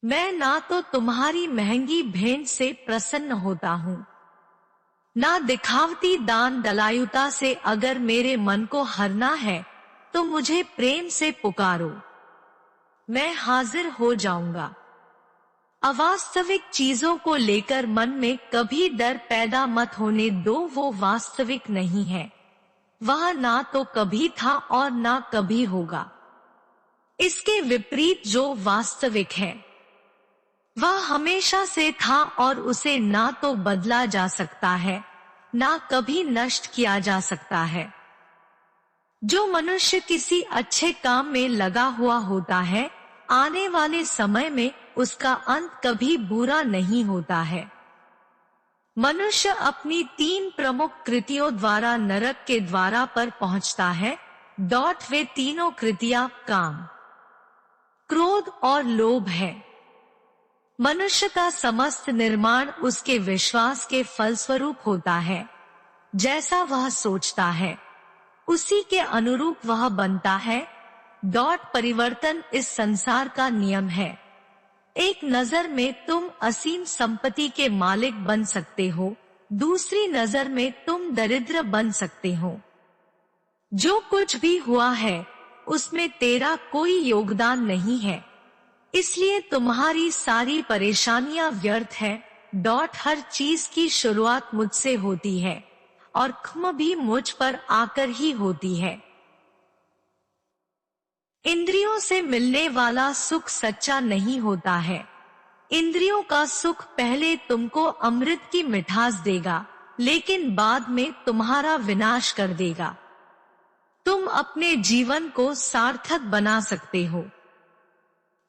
मैं ना तो तुम्हारी महंगी भेंट से प्रसन्न होता हूँ, ना दिखावती दान दलायुता से। अगर मेरे मन को हरना है तो मुझे प्रेम से पुकारो, मैं हाजिर हो जाऊंगा। अवास्तविक चीजों को लेकर मन में कभी डर पैदा मत होने दो, वो वास्तविक नहीं है। वह ना तो कभी था और ना कभी होगा। इसके विपरीत जो वास्तविक है वह हमेशा से था और उसे ना तो बदला जा सकता है, ना कभी नष्ट किया जा सकता है। जो मनुष्य किसी अच्छे काम में लगा हुआ होता है, आने वाले समय में उसका अंत कभी बुरा नहीं होता है। मनुष्य अपनी 3 प्रमुख कृतियों द्वारा नरक के द्वारा पर पहुंचता है। वे तीनों कृतियां काम, क्रोध और लोभ है। मनुष्य का समस्त निर्माण उसके विश्वास के फलस्वरूप होता है। जैसा वह सोचता है उसी के अनुरूप वह बनता है। परिवर्तन इस संसार का नियम है। एक नजर में तुम असीम संपत्ति के मालिक बन सकते हो, दूसरी नजर में तुम दरिद्र बन सकते हो। जो कुछ भी हुआ है उसमें तेरा कोई योगदान नहीं है, इसलिए तुम्हारी सारी परेशानियां व्यर्थ है। हर चीज की शुरुआत मुझसे होती है और खत्म भी मुझ पर आकर ही होती है। इंद्रियों से मिलने वाला सुख सच्चा नहीं होता है। इंद्रियों का सुख पहले तुमको अमृत की मिठास देगा, लेकिन बाद में तुम्हारा विनाश कर देगा। तुम अपने जीवन को सार्थक बना सकते हो,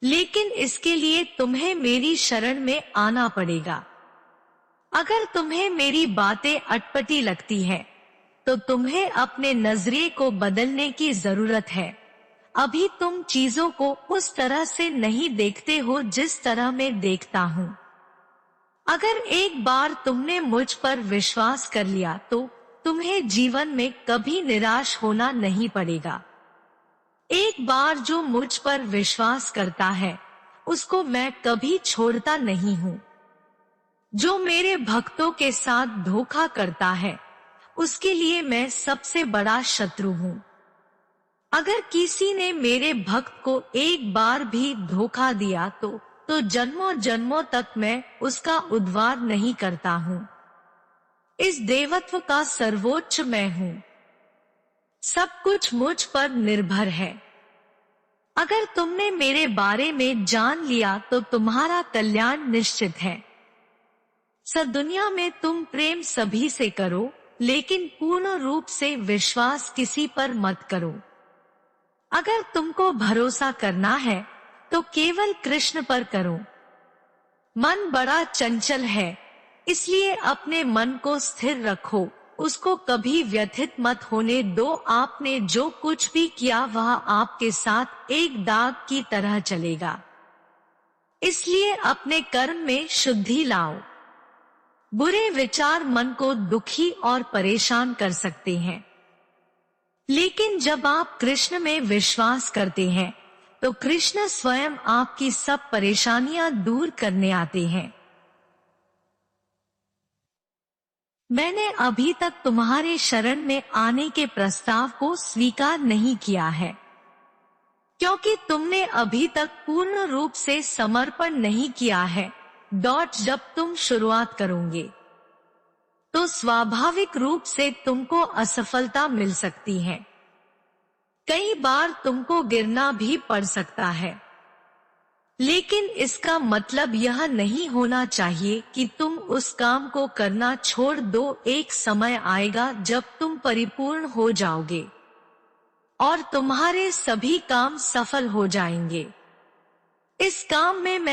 लेकिन इसके लिए तुम्हें मेरी शरण में आना पड़ेगा। अगर तुम्हें मेरी बातें अटपटी लगती है तो तुम्हें अपने नजरिए को बदलने की जरूरत है। अभी तुम चीजों को उस तरह से नहीं देखते हो जिस तरह मैं देखता हूँ। अगर एक बार तुमने मुझ पर विश्वास कर लिया तो तुम्हें जीवन में कभी निराश होना नहीं पड़ेगा। एक बार जो मुझ पर विश्वास करता है उसको मैं कभी छोड़ता नहीं हूँ। जो मेरे भक्तों के साथ धोखा करता है उसके लिए मैं सबसे बड़ा शत्रु हूँ। अगर किसी ने मेरे भक्त को एक बार भी धोखा दिया तो जन्मों जन्मों तक मैं उसका उद्धार नहीं करता हूँ। इस देवत्व का सर्वोच्च मैं हूँ। सब कुछ मुझ पर निर्भर है। अगर तुमने मेरे बारे में जान लिया तो तुम्हारा कल्याण निश्चित है। दुनिया में तुम प्रेम सभी से करो, लेकिन पूर्ण रूप से विश्वास किसी पर मत करो। अगर तुमको भरोसा करना है तो केवल कृष्ण पर करो। मन बड़ा चंचल है, इसलिए अपने मन को स्थिर रखो, उसको कभी व्यथित मत होने दो। आपने जो कुछ भी किया वह आपके साथ एक दाग की तरह चलेगा, इसलिए अपने कर्म में शुद्धि लाओ। बुरे विचार मन को दुखी और परेशान कर सकते हैं, लेकिन जब आप कृष्ण में विश्वास करते हैं तो कृष्ण स्वयं आपकी सब परेशानियां दूर करने आते हैं। मैंने अभी तक तुम्हारे शरण में आने के प्रस्ताव को स्वीकार नहीं किया है, क्योंकि तुमने अभी तक पूर्ण रूप से समर्पण नहीं किया है। जब तुम शुरुआत करोगे तो स्वाभाविक रूप से तुमको असफलता मिल सकती है। कई बार तुमको गिरना भी पड़ सकता है, लेकिन इसका मतलब यह नहीं होना चाहिए कि तुम उस काम को करना छोड़ दो। एक समय आएगा जब तुम परिपूर्ण हो जाओगे और तुम्हारे सभी काम सफल हो जाएंगे। इस काम में मैं